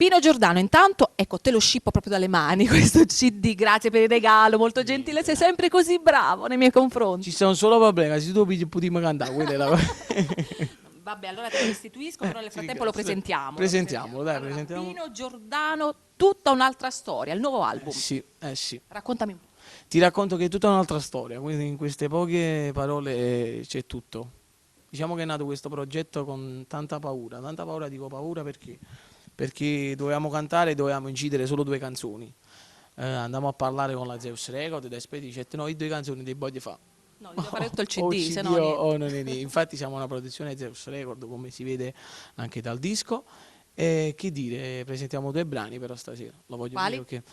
Pino Giordano, intanto, ecco, te lo scippo proprio dalle mani questo CD, grazie per il regalo, molto gentile, sei sempre così bravo nei miei confronti. Ci sta un solo problema, se tu potremmo cantare, quella è la cosa. Vabbè, allora te lo restituisco, però nel frattempo lo presentiamo. Presentiamolo, dai, Allora, presentiamo. Pino Giordano, tutta un'altra storia, il nuovo album. Sì. Raccontami un po'. Ti racconto che è tutta un'altra storia, quindi in queste poche parole c'è tutto. Diciamo che è nato questo progetto con tanta paura, dico paura perché dovevamo cantare e dovevamo incidere solo 2 canzoni. Andammo a parlare con la Zeus Record ed Espedi dice no, i 2 canzoni dei voglio fare. No, devo fare tutto il CD, O CD se no o non è niente. Infatti siamo una produzione Zeus Record, come si vede anche dal disco. E che dire, presentiamo 2 brani però stasera, lo voglio Quali? dire perché...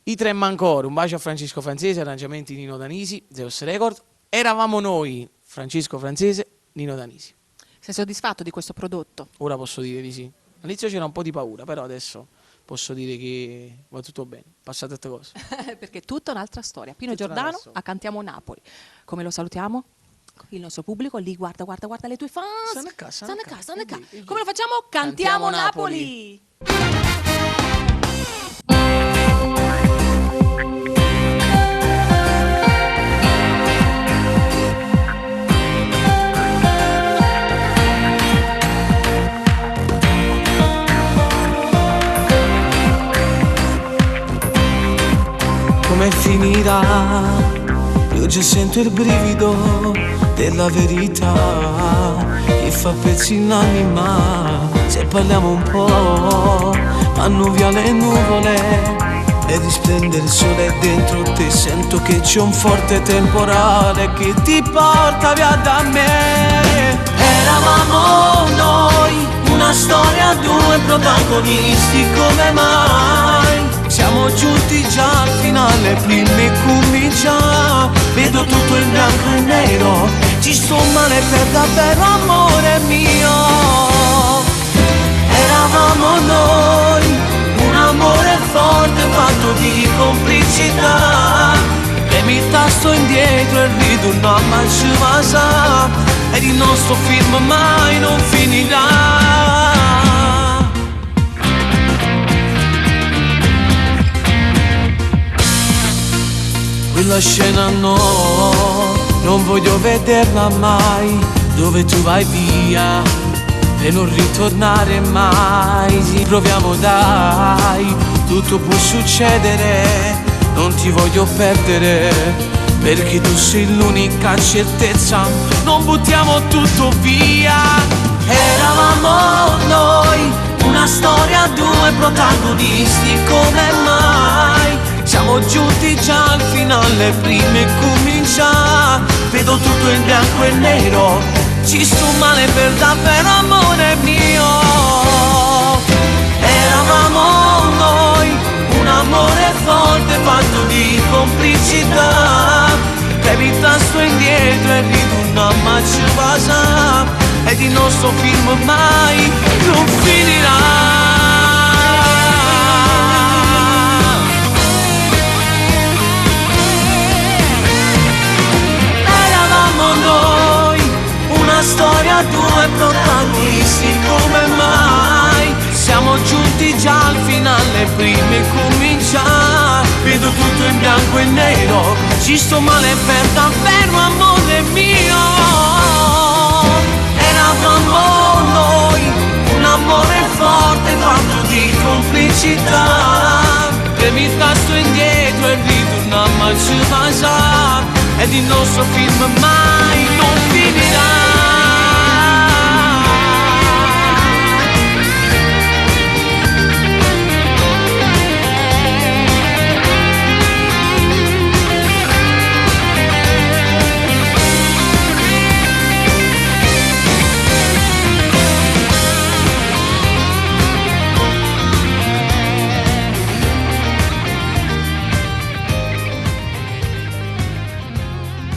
I 3 Mancor, un bacio a Francesco Francese, arrangiamenti Nino Danisi, Zeus Record. Eravamo noi, Francesco Francese, Nino Danisi. sei soddisfatto di questo prodotto? Ora posso dire di sì. All'inizio c'era un po' di paura, però adesso posso dire che va tutto bene. Passate tutte cose. Perché è tutta un'altra storia. Pino Tutta Giordano un'altra storia. a Cantiamo Napoli. Come lo salutiamo? Il nostro pubblico lì guarda le tue fans. Stanno a casa. Stanno a casa. Come lo facciamo? Cantiamo Napoli. Come finirà? Io già sento il brivido della verità che fa pezzi l'anima. Se parliamo un po', vanno via le nuvole e risplende il sole dentro te. Sento che c'è un forte temporale che ti porta via da me. Eravamo noi, una storia, 2 protagonisti, come mai? Siamo giunti già al finale, prima comincia. Vedo tutto in bianco e nero, ci sto male per davvero, amore mio. Eravamo noi, un amore forte fatto di complicità. Premi il tasto indietro e ritorno a ci va. Ed il nostro film mai non finirà. Quella scena no, non voglio vederla mai, dove tu vai via e non ritornare mai. Sì, proviamo dai, tutto può succedere, non ti voglio perdere, perché tu sei l'unica certezza, non buttiamo tutto via. Eravamo noi, una storia, 2 protagonisti, come mai? Siamo giunti già al finale, prima comincia. Vedo tutto in bianco e nero, ci sto male per davvero, amore mio. Eravamo noi, un amore forte fatto di complicità. Premi il tasto indietro e ritorno a ci va. Ed il nostro film mai non finirà. Una storia, 2 protagonisti, come mai? Siamo giunti già al finale, prima comincia. Vedo tutto in bianco e nero, ci sto male per davvero, amore mio. Eravamo noi, un amore forte fatto di complicità. Premi il tasto indietro e ritorniamo a ci va. Ed il nostro film mai